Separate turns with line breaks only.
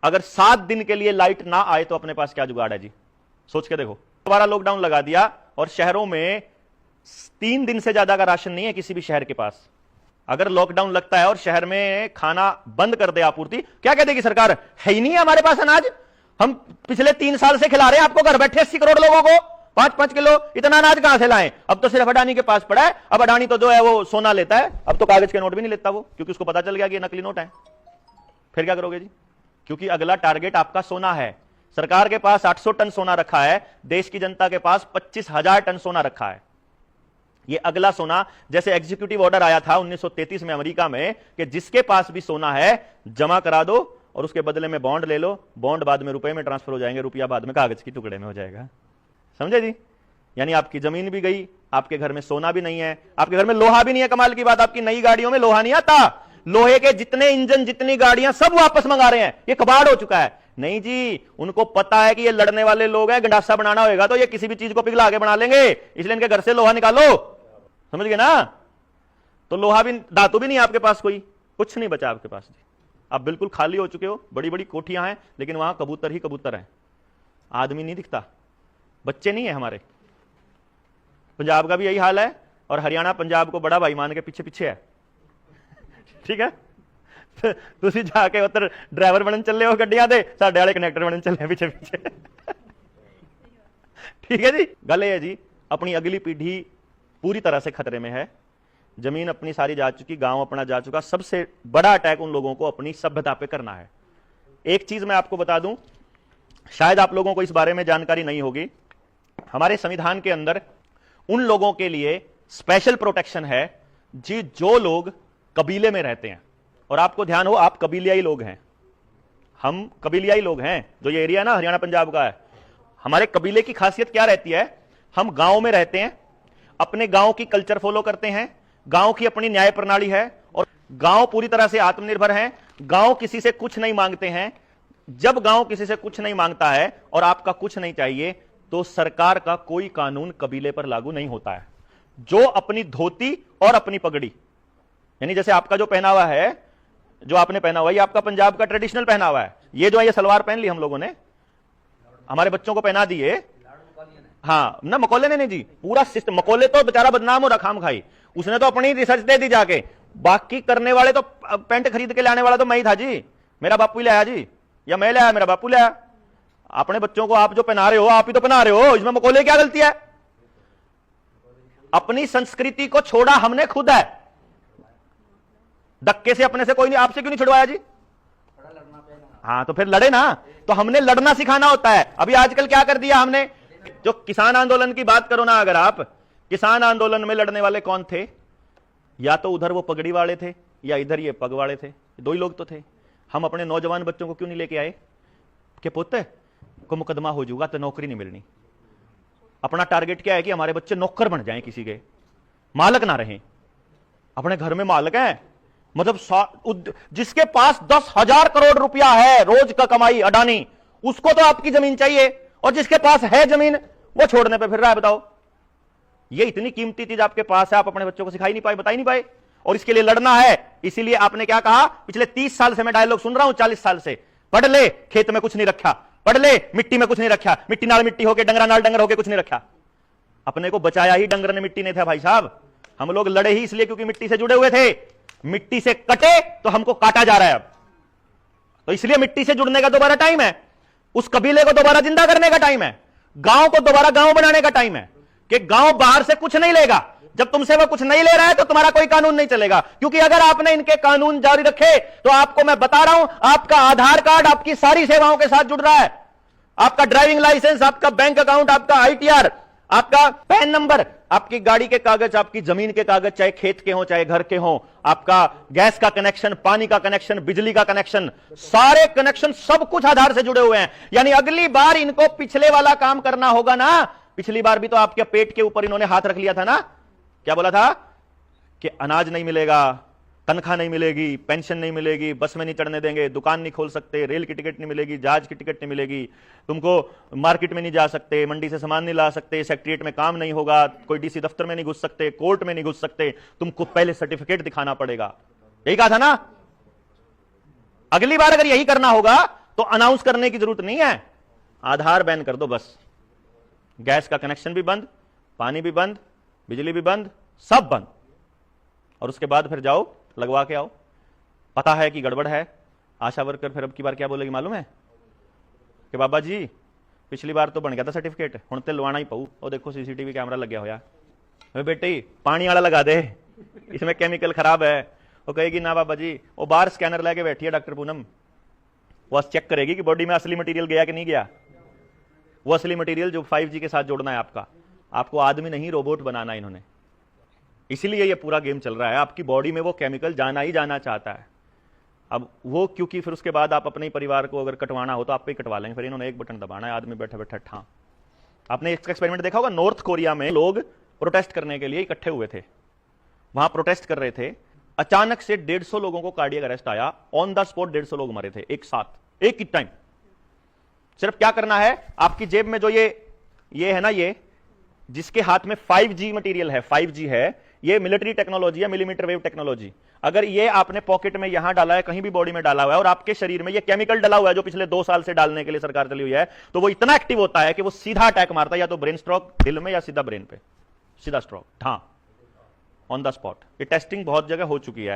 अगर 7 दिन के लिए लाइट ना आए तो अपने पास क्या जुगाड़ है जी? सोच के देखो। दोबारा लॉकडाउन लगा दिया और शहरों में 3 दिन से ज्यादा का राशन नहीं है किसी भी शहर के पास। अगर लॉकडाउन लगता है और शहर में खाना बंद कर दे आपूर्ति, क्या कह देगी सरकार? है ही नहीं है हमारे पास अनाज, हम पिछले 3 साल से खिला रहे हैं आपको घर बैठे 80 करोड़ लोगों को 5-5 किलो, इतना अनाज कहां से लाएं? अब तो सिर्फ अडानी के पास पड़ा है। अब अडानी तो जो है वो सोना लेता है, अब तो कागज के नोट भी नहीं लेता वो, क्योंकि उसको पता चल गया कि ये नकली नोट है। फिर क्या करोगे जी? क्योंकि अगला टारगेट आपका सोना है। सरकार के पास 800 टन सोना रखा है, देश की जनता के पास 25,000 टन सोना रखा है। ये अगला सोना, जैसे एग्जीक्यूटिव ऑर्डर आया था 1933 में अमेरिका में कि जिसके पास भी सोना है जमा करा दो और उसके बदले में बॉन्ड ले लो, बॉन्ड बाद में रुपए में ट्रांसफर हो जाएंगे, रुपया बाद में कागज के टुकड़े में हो जाएगा। समझे जी? यानी आपकी जमीन भी गई, आपके घर में सोना भी नहीं है, आपके घर में लोहा भी नहीं है। कमाल की बात, आपकी नई गाड़ियों में लोहा नहीं आता। लोहे के जितने इंजन, जितनी गाड़ियां सब वापस मंगा रहे हैं, ये कबाड़ हो चुका है। नहीं जी, उनको पता है कि ये लड़ने वाले लोग हैं, गंडासा बनाना होगा तो ये किसी भी चीज को पिघला के बना लेंगे, इसलिए इनके घर से लोहा निकालो। समझ गए ना? तो लोहा भी, धातु भी नहीं आपके पास, कोई कुछ नहीं बचा आपके पास। आप बिल्कुल खाली हो चुके हो। बड़ी बड़ी कोठियां हैं लेकिन वहां कबूतर ही कबूतर हैं, आदमी नहीं दिखता, बच्चे नहीं है हमारे। पंजाब का भी यही हाल है और हरियाणा पंजाब को बड़ा भाई मान के पीछे पीछे है। ठीक है, तुसी जाके उधर ड्राइवर बनन चले हो गड्डियां दे, साडे वाले कनेक्टर बनन चले पीछे पीछे। ठीक है जी, गल है जी, अपनी अगली पीढ़ी पूरी तरह से खतरे में है। जमीन अपनी सारी जा चुकी, गांव अपना जा चुका। सबसे बड़ा अटैक उन लोगों को अपनी सभ्यता पे करना है। एक चीज मैं आपको बता दूं, शायद आप लोगों को इस बारे में जानकारी नहीं होगी, हमारे संविधान के अंदर उन लोगों के लिए स्पेशल प्रोटेक्शन है जी जो लोग कबीले में रहते हैं। और आपको ध्यान हो, आप कबीलियाई लोग हैं, हम कबीलियाई लोग हैं। जो ये एरिया ना हरियाणा पंजाब का है, हमारे कबीले की खासियत क्या रहती है? हम गांव में रहते हैं, अपने गांव की कल्चर फॉलो करते हैं, गांव की अपनी न्याय प्रणाली है और गांव पूरी तरह से आत्मनिर्भर है। गांव किसी से कुछ नहीं मांगते हैं। जब गांव किसी से कुछ नहीं मांगता है और आपका कुछ नहीं चाहिए तो सरकार का कोई कानून कबीले पर लागू नहीं होता है। जो अपनी धोती और अपनी पगड़ी, यानी जैसे आपका जो पहनावा है, जो आपने पहना हुआ, ये आपका पंजाब का ट्रेडिशनल पहनावा है। ये जो है ये सलवार पहन ली हम लोगों ने, हमारे बच्चों को पहना दिए। हाँ ना, मकोले ने नहीं जी, पूरा सिस्टम। मकोले तो बेचारा बदनाम हो रहा खाम खाई, उसने तो अपनी रिसर्च दे दी जाके। बाकी करने वाले तो, पेंट खरीद के लाने वाला तो मैं ही था जी, मेरा बापू ही लाया जी, या मैं लाया, मेरा बापू लाया। अपने बच्चों को आप जो पहना रहे हो, आप ही तो पहना रहे हो, इसमें मकोले क्या गलती है? अपनी संस्कृति को छोड़ा हमने खुद है, धक्के से अपने से कोई नहीं। आपसे क्यों नहीं छुड़वाया जी? हाँ तो फिर लड़े ना, तो हमने लड़ना सिखाना होता है। अभी आजकल क्या कर दिया हमने, जो किसान आंदोलन की बात करो ना, अगर आप किसान आंदोलन में लड़ने वाले कौन थे? या तो उधर वो पगड़ी वाले थे या इधर ये पग वाले थे, दो ही लोग तो थे। हम अपने नौजवान बच्चों को क्यों नहीं लेके आए कि पुत्र को मुकदमा हो जाऊगा तो नौकरी नहीं मिलनी। अपना टारगेट क्या है कि हमारे बच्चे नौकर बन जाएं, किसी के मालक ना रहें। अपने घर में मालक हैं, मतलब जिसके पास 10,000 करोड़ रुपया है रोज का कमाई, अडानी, उसको तो आपकी जमीन चाहिए, और जिसके पास है जमीन वो छोड़ने पे फिर रहा है। बताओ, ये इतनी कीमती चीज आपके पास है, आप अपने बच्चों को सिखा ही नहीं पाए, बता ही नहीं पाए, और इसके लिए लड़ना है। इसीलिए आपने क्या कहा, पिछले 30 साल से मैं डायलॉग सुन रहा हूं, 40 साल से, पढ़ ले खेत में कुछ नहीं रखा, पढ़ ले मिट्टी में कुछ नहीं रखा, मिट्टी नाल मिट्टी होके, डंगरा नाल डंगर होके कुछ नहीं रखा। अपने को बचाया ही डंगर ने, मिट्टी ने था भाई साहब। हम लोग लड़े ही इसलिए क्योंकि मिट्टी से जुड़े हुए थे। मिट्टी से कटे तो हमको काटा जा रहा है अब, तो इसलिए मिट्टी से जुड़ने का दोबारा टाइम है, उस कबीले को दोबारा जिंदा करने का टाइम है, गांव को दोबारा गांव बनाने का टाइम है। कि गांव बाहर से कुछ नहीं लेगा, जब तुमसे वो कुछ नहीं ले रहा है तो तुम्हारा कोई कानून नहीं चलेगा। क्योंकि अगर आपने इनके कानून जारी रखे तो आपको मैं बता रहा हूं, आपका आधार कार्ड आपकी सारी सेवाओं के साथ जुड़ रहा है। आपका ड्राइविंग लाइसेंस, आपका बैंक अकाउंट, आपका आईटीआर, आपका पैन नंबर, आपकी गाड़ी के कागज, आपकी जमीन के कागज, चाहे खेत के हो चाहे घर के हो, आपका गैस का कनेक्शन, पानी का कनेक्शन, बिजली का कनेक्शन, सारे कनेक्शन सब कुछ आधार से जुड़े हुए हैं। यानी अगली बार इनको पिछले वाला काम करना होगा ना। पिछली बार भी तो आपके पेट के ऊपर इन्होंने हाथ रख लिया था ना। क्या बोला था कि अनाज नहीं मिलेगा, तनख्वाह नहीं मिलेगी, पेंशन नहीं मिलेगी, बस में नहीं चढ़ने देंगे, दुकान नहीं खोल सकते, रेल की टिकट नहीं मिलेगी, जहाज की टिकट नहीं मिलेगी, तुमको मार्केट में नहीं जा सकते, मंडी से सामान नहीं ला सकते, सेक्रेटरीट में काम नहीं होगा, कोई डीसी दफ्तर में नहीं घुस सकते, कोर्ट में नहीं घुस सकते, तुमको पहले सर्टिफिकेट दिखाना पड़ेगा। यही कहा था ना। अगली बार अगर यही करना होगा तो अनाउंस करने की जरूरत नहीं है, आधार बैन कर दो बस। गैस का कनेक्शन भी बंद, पानी भी बंद, बिजली भी बंद, सब बंद, और उसके बाद फिर जाओ लगवा के आओ। पता है कि गड़बड़ है, आशा वर्कर फिर अब की बार क्या बोलेगी मालूम है कि बाबा जी पिछली बार तो बन गया था सर्टिफिकेट, हुण ते लवाना ही पऊ, वो देखो सीसीटीवी कैमरा लग्या होया, बेटे पानी वाला लगा दे, इसमें केमिकल खराब है। वो कहेगी ना बाबा जी, वो बाहर स्कैनर लेके बैठी है डॉक्टर पूनम, वो चेक करेगी कि बॉडी में असली मटेरियल गया कि नहीं गया। वो असली मटेरियल जो 5G के साथ जोड़ना है आपको आदमी नहीं रोबोट बनाना इन्होंने, इसीलिए ये पूरा गेम चल रहा है। आपकी बॉडी में वो केमिकल जाना ही जाना चाहता है। अब वो क्योंकि फिर उसके बाद आप अपने परिवार को अगर कटवाना हो तो आप पे ही कटवा लेंगे, फिर इन्होंने एक बटन दबाना है, आदमी बैठे बैठे ठा। आपने इसका एक्सपेरिमेंट देखा होगा, नॉर्थ कोरिया में लोग प्रोटेस्ट करने के लिए इकट्ठे हुए थे, वहां प्रोटेस्ट कर रहे थे, अचानक से 150 लोगों को कार्डियक अरेस्ट आया, ऑन द स्पॉट 150 लोग मरे थे एक साथ, एक ही टाइम। सिर्फ क्या करना है, आपकी जेब में जो ये है ना, ये जिसके हाथ में 5G मटेरियल है, 5G है, ये मिलिट्री टेक्नोलॉजी है, मिलीमीटर वेव टेक्नोलॉजी। अगर ये आपने पॉकेट में यहां डाला है, कहीं भी बॉडी में डाला हुआ है, और आपके शरीर में ये केमिकल डाला हुआ है जो पिछले 2 साल से डालने के लिए सरकार चली हुई है, तो वो इतना एक्टिव होता है कि वो सीधा अटैक मारता है, या तो ब्रेन स्ट्रोक दिल में, या सीधा ब्रेन पे, सीधा स्ट्रोक, हाँ, ऑन द स्पॉट। ये टेस्टिंग बहुत जगह हो चुकी है।